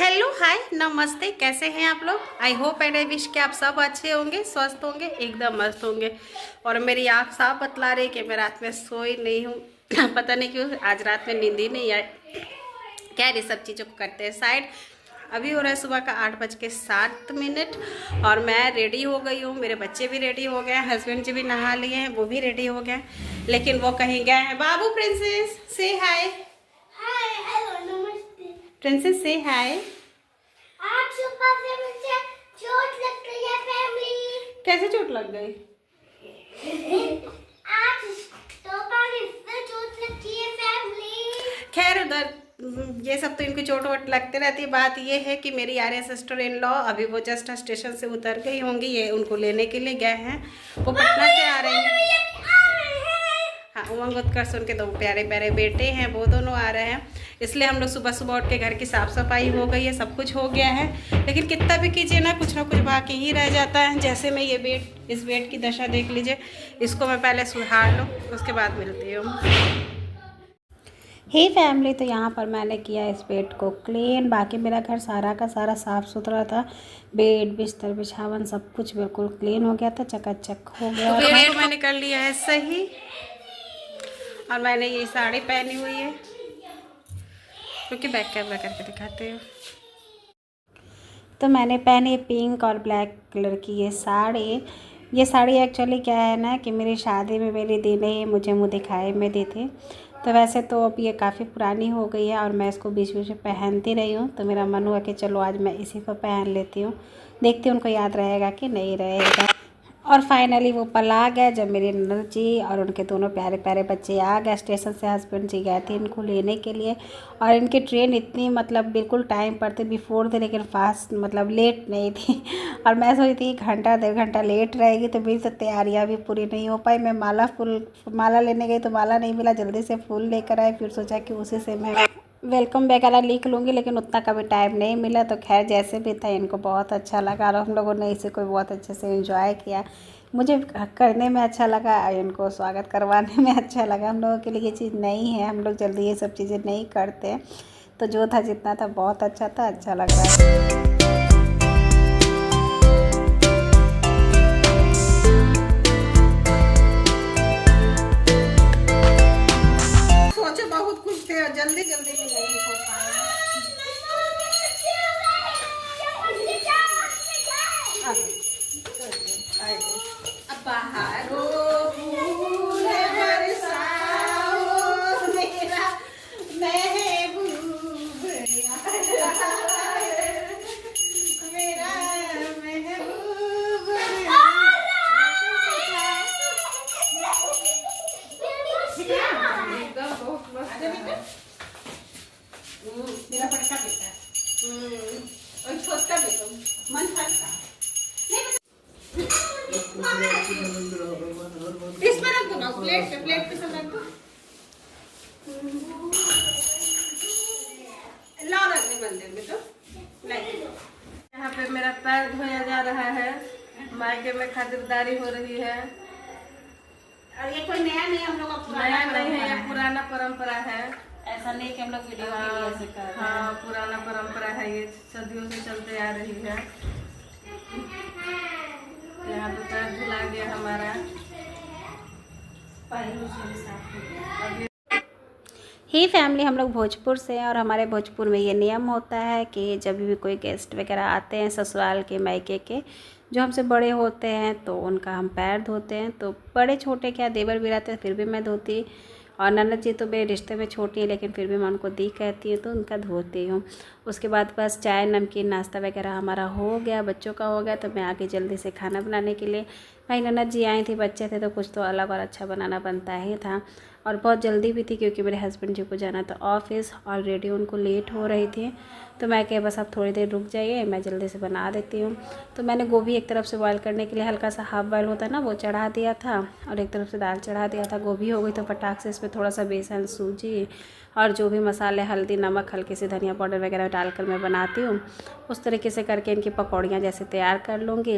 Hello hi नमस्ते, कैसे हैं आप लोग। I hope and I wish कि आप सब अच्छे होंगे, स्वस्थ होंगे, एकदम मस्त होंगे। और मेरी आँख साफ बतला रही कि मैं रात में सोई नहीं हूँ पता नहीं क्यों, आज रात में नींद ही नहीं आई। क्या ये सब चीज़ों को करते हैं साइड। अभी हो रहा है सुबह का 8:07 और मैं रेडी हो गई हूँ। मेरे बच्चे भी रेडी हो गए हैं, हस्बैंड जी भी नहा लिए हैं, वो भी रेडी हो गए हैं, लेकिन वो कहीं गए हैं। बाबू प्रिंसेस से हाय। हाय हेलो नमस्ते। प्रिंसेस से हाय। आज सुबह से मुझे चोट लग गई है फैमिली। कैसे चोट लग गई? आज दोपहर में चोट लगी है फैमिली। खैर उधर ये सब तो इनकी चोट वोट लगते रहती है। बात ये है कि मेरी आर्या सिस्टर इन लॉ अभी वो जस्ट स्टेशन से उतर गई होंगी, ये उनको लेने के लिए गए हैं। वो पटना से आ रहे हैं। हाँ, उमंग उत्कर्ष उनके दो प्यारे प्यारे बेटे हैं, वो दोनों आ रहे हैं। इसलिए हम लोग सुबह सुबह उठ के घर की साफ़ सफाई हो गई है, सब कुछ हो गया है। लेकिन कितना भी कीजिए ना कुछ बाकी ही रह जाता है। जैसे मैं ये बेड, इस बेड की दशा देख लीजिए, इसको मैं पहले सुधार लूँ, उसके बाद मिलती हूँ। हे फैमिली, तो यहाँ पर मैंने किया इस बेड को क्लीन। बाकी मेरा घर सारा का सारा साफ़ सुथरा था। बेड बिस्तर बिछावन सब कुछ बिल्कुल क्लीन हो गया था, चकाचक हो गया। तो बेड मैंने कर लिया है सही। और मैंने ये साड़ी पहनी हुई है, क्योंकि बैक कैमरा करके दिखाते हो। तो मैंने पहनी पिंक और ब्लैक कलर की ये साड़ी। ये साड़ी एक्चुअली क्या है ना कि मेरी शादी में मेरी दी ने मुझे मुँह दिखाए में दी थी। तो वैसे तो अब ये काफ़ी पुरानी हो गई है और मैं इसको बीच बीच में पहनती रही हूँ। तो मेरा मन हुआ कि चलो आज मैं इसी को पहन लेती हूँ, देखती हूँ उनको याद रहेगा कि नहीं रहेगा। और फाइनली वो पल आ गया जब मेरी ननद जी और उनके दोनों प्यारे प्यारे बच्चे आ गए स्टेशन से। हस्बैंड जी गए थे इनको लेने के लिए, और इनकी ट्रेन इतनी मतलब बिल्कुल टाइम पर थी, बिफोर थे, लेकिन फास्ट मतलब लेट नहीं थी। और मैं सोची थी घंटा 1.5 घंटा लेट रहेगी, तो मेरी तो तैयारियाँ भी पूरी नहीं हो पाई। मैं माला लेने गई तो माला नहीं मिला, जल्दी से फूल लेकर आए। फिर सोचा कि उसी से मैं वेलकम वगैरह लिख लूँगी, लेकिन उतना कभी टाइम नहीं मिला। तो खैर जैसे भी था इनको बहुत अच्छा लगा और हम लोगों ने इसे कोई बहुत अच्छे से एंजॉय किया। मुझे करने में अच्छा लगा और इनको स्वागत करवाने में अच्छा लगा। हम लोगों के लिए ये चीज़ नहीं है, हम लोग जल्दी ये सब चीज़ें नहीं करते। तो जो था जितना था बहुत अच्छा था, अच्छा लग रहा है। सोचे बहुत कुछ थे और जल्दी जल्दी में नहीं हो पाया। अब बहारो फूल बरसाओ मेरा महबूब, मेरा महबूब। एकदम बहुत मस्त है। मेरा बड़का बेटा और छोटा बेटा मन हल्का। इसमें रख दो ना, प्लेट पे सब रख दो। ला रख दे मंदिर में तो नहीं। यहाँ पे मेरा पैर धोया जा रहा है, मायके में खातिरदारी हो रही है। और ये कोई नया नहीं, हम लोग नया नहीं है, ये पुराना परंपरा है। ऐसा नहीं कि हम लोग वीडियो के लिए ऐसे कर रहे हैं। हाँ, पुराना परंपरा है, ये सदियों से चलते आ रही है। यहाँ पे पैर धुला गया हमारा, पहलू से साफ हो गया। ही फैमिली, हम लोग भोजपुर से हैं और हमारे भोजपुर में ये नियम होता है कि जब भी कोई गेस्ट वगैरह आते हैं ससुराल के मायके के, जो हमसे बड़े होते हैं, तो उनका हम पैर धोते हैं। तो बड़े छोटे क्या, देवर भी रहते हैं फिर भी मैं धोती। और ननद जी तो मेरे रिश्ते में छोटी है, लेकिन फिर भी मैं उनको दी कहती हूँ, तो उनका धोती हूँ। उसके बाद बस चाय नमकीन नाश्ता वगैरह हमारा हो गया, बच्चों का हो गया। तो मैं आके जल्दी से खाना बनाने के लिए, भाई ननद जी आई थी, बच्चे थे, तो कुछ तो अलग और अच्छा बनाना बनता ही था। और बहुत जल्दी भी थी क्योंकि मेरे हस्बैंड जी को जाना था ऑफिस, ऑलरेडी उनको लेट हो रही थी। तो मैं कहा बस आप थोड़ी देर रुक जाइए, मैं जल्दी से बना देती हूँ। तो मैंने गोभी एक तरफ से बॉयल करने के लिए हल्का सा हाफ बॉयल होता है ना, वो चढ़ा दिया था, और एक तरफ से दाल चढ़ा दिया था। गोभी हो गई तो फटाक से इसमें थोड़ा सा बेसन, सूजी और जो भी मसाले हल्दी नमक हल्की सी धनिया पाउडर वगैरह डालकर मैं बनाती हूँ उस तरीके से करके इनकी पकौड़ियाँ जैसे तैयार कर लूँगी।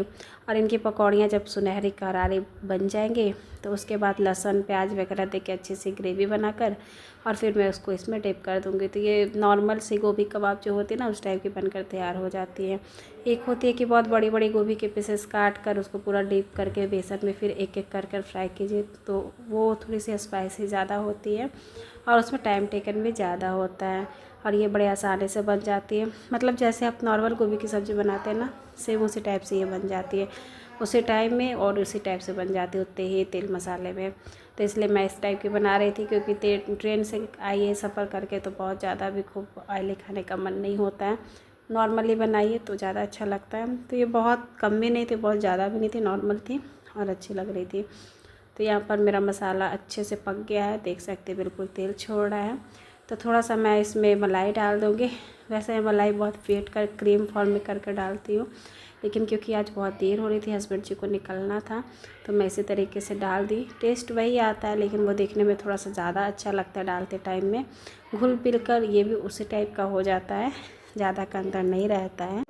और इनकी पकौड़ियाँ जब सुनहरी करारी बन जाएंगी तो उसके बाद लहसुन प्याज वगैरह दे के अच्छी सी ग्रेवी बनाकर और फिर मैं उसको इसमें डिप कर दूँगी। तो ये नॉर्मल सी गोभी कबाब जो होती है ना उस टाइप की बनकर तैयार हो जाती है। एक होती है कि बहुत बड़ी बड़ी गोभी के पीसेस काट कर उसको पूरा डीप करके बेसन में फिर एक एक कर फ्राई कीजिए, तो वो थोड़ी सी स्पाइसी ज़्यादा होती है और उसमें टाइम टेकन भी ज़्यादा होता है। और ये बड़े आसानी से बन जाती है, मतलब जैसे आप नॉर्मल गोभी की सब्ज़ी बनाते हैं ना सेम उसी टाइप से ये बन जाती है, उसी टाइम में और उसी टाइप से बन जाती है उतने ही तेल मसाले में। तो इसलिए मैं इस टाइप की बना रही थी, क्योंकि ट्रेन से आई है सफ़र करके तो बहुत ज़्यादा भी खूब ऑयली खाने का मन नहीं होता है। नॉर्मली बनाइए तो ज़्यादा अच्छा लगता है। तो ये बहुत कम भी नहीं थी बहुत ज़्यादा भी नहीं थी, नॉर्मल थी और अच्छी लग रही थी। तो यहाँ पर मेरा मसाला अच्छे से पक गया है, देख सकते हैं बिल्कुल तेल छोड़ रहा है। तो थोड़ा सा मैं इसमें मलाई डाल दूँगी। वैसे मैं मलाई बहुत फेंट कर क्रीम फॉर्म में करके डालती हूँ, लेकिन क्योंकि आज बहुत देर हो रही थी हस्बैंड जी को निकलना था तो मैं इसी तरीके से डाल दी। टेस्ट वही आता है लेकिन वो देखने में थोड़ा सा ज़्यादा अच्छा लगता है डालते टाइम में। घुल पिल कर ये भी उसी टाइप का हो जाता है, ज़्यादा का अंदर नहीं रहता है।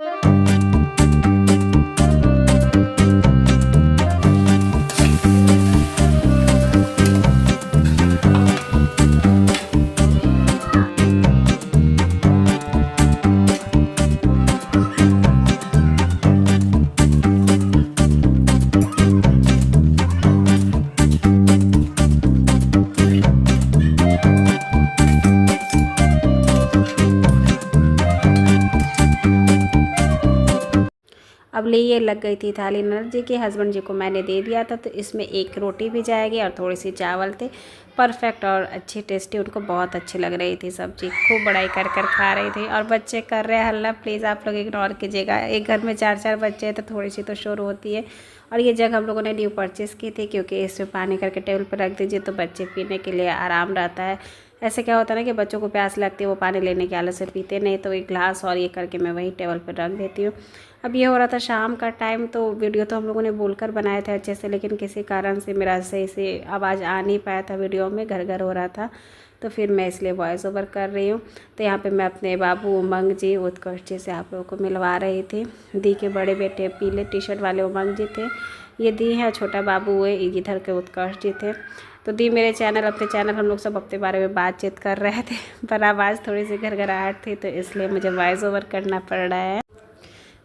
अब ले ये लग गई थी थाली ननद जी के, हस्बैंड जी को मैंने दे दिया था। तो इसमें एक रोटी भी जाएगी और थोड़ी सी चावल थे, परफेक्ट और अच्छी टेस्टी, उनको बहुत अच्छी लग रही थी सब्जी, खूब बड़ाई कर खा रही थी। और बच्चे कर रहे हैं हल्ला, प्लीज़ आप लोग इग्नोर कीजिएगा, एक घर में 4-4 बच्चे हैं तो थोड़ी सी तो शोर होती है। और ये जग हम लोगों ने न्यू परचेज़ की थी, क्योंकि इसमें पानी करके टेबल पर रख दीजिए तो बच्चे पीने के लिए आराम रहता है। ऐसे क्या होता है ना कि बच्चों को प्यास लगती है, वो पानी लेने के आलस से पीते नहीं, तो एक ग्लास और ये करके मैं वहीं टेबल पर रख देती हूँ। अब ये हो रहा था शाम का टाइम, तो वीडियो तो हम लोगों ने बोलकर बनाए थे अच्छे से, लेकिन किसी कारण से मेरा सही से आवाज़ आ नहीं पाया था वीडियो में, घर घर हो रहा था, तो फिर मैं इसलिए वॉइस ओवर कर रही हूँ। तो यहाँ पे मैं अपने बाबू उमंग जी उत्कर्ष जी से आप लोगों को मिलवा रही थी। दी के बड़े बेटे पीले टी शर्ट वाले उमंग जी थे, ये दी है, छोटा बाबू हुए इधर के उत्कर्ष जी थे। तो दी मेरे चैनल अपने चैनल हम लोग सब अपने बारे में बातचीत कर रहे थे, पर आवाज़ थोड़ी सी घरघराहट थी तो इसलिए मुझे वॉइस ओवर करना पड़ रहा है।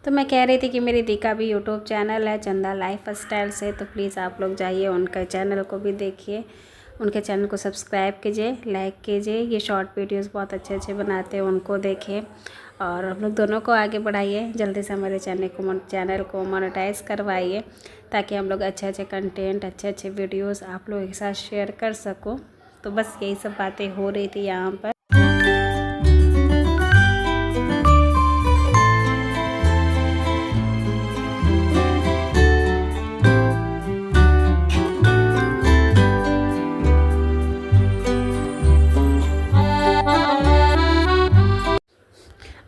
तो मैं कह रही थी कि मेरी दी का भी यूट्यूब चैनल है चंदा लाइफ स्टाइल से, तो प्लीज़ आप लोग जाइए उनके चैनल को भी देखिए, उनके चैनल को सब्सक्राइब कीजिए, लाइक कीजिए। ये शॉर्ट वीडियोस बहुत अच्छे अच्छे बनाते हैं, उनको देखिए और हम लोग दोनों को आगे बढ़ाइए। जल्दी से हमारे चैनल को मोनेटाइज करवाइए, ताकि हम लोग अच्छे अच्छे कंटेंट अच्छे अच्छे वीडियोस आप लोगों के साथ शेयर कर सको। तो बस यही सब बातें हो रही थी यहाँ पर।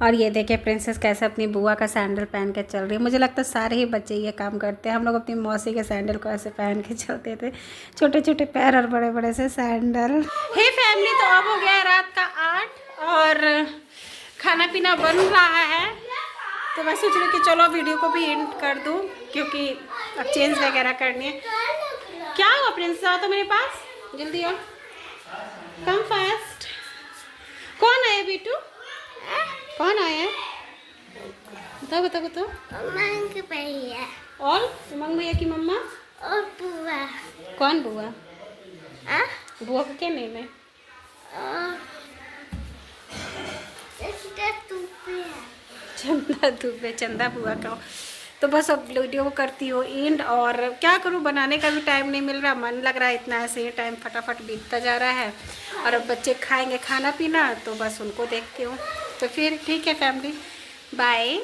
और ये देखिए प्रिंसेस कैसे अपनी बुआ का सैंडल पहन के चल रही है। मुझे लगता है सारे ही बच्चे ये काम करते हैं। हम लोग अपनी मौसी के सैंडल को ऐसे पहन के चलते थे, छोटे छोटे पैर और बड़े बड़े से सैंडल। हे फैमिली, तो अब हो गया है रात का 8 और खाना पीना बन रहा है। तो मैं सोच रही कि चलो वीडियो को भी एंड कर दूँ, क्योंकि अब चेंज वगैरह करनी है। क्या हुआ प्रिंसेस, आओ तो मेरे पास जल्दी, आओ, कम फास्ट। कौन आया बेटू, कौन आया बताओ बताओ बताओ। उमंग भैया। और उमंग भैया की मम्मा और बुआ। कौन बुआ? बुआ का क्या नेम है? चंदा दुबे, चंदा बुआ का। तो बस अब वीडियो को करती हो एंड, और क्या करूँ, बनाने का भी टाइम नहीं मिल रहा, मन लग रहा है इतना, ऐसे ही टाइम फटाफट बीतता जा रहा है। और अब बच्चे खाएंगे खाना पीना, तो बस उनको देखती हूँ। तो फिर ठीक है फैमिली, बाय।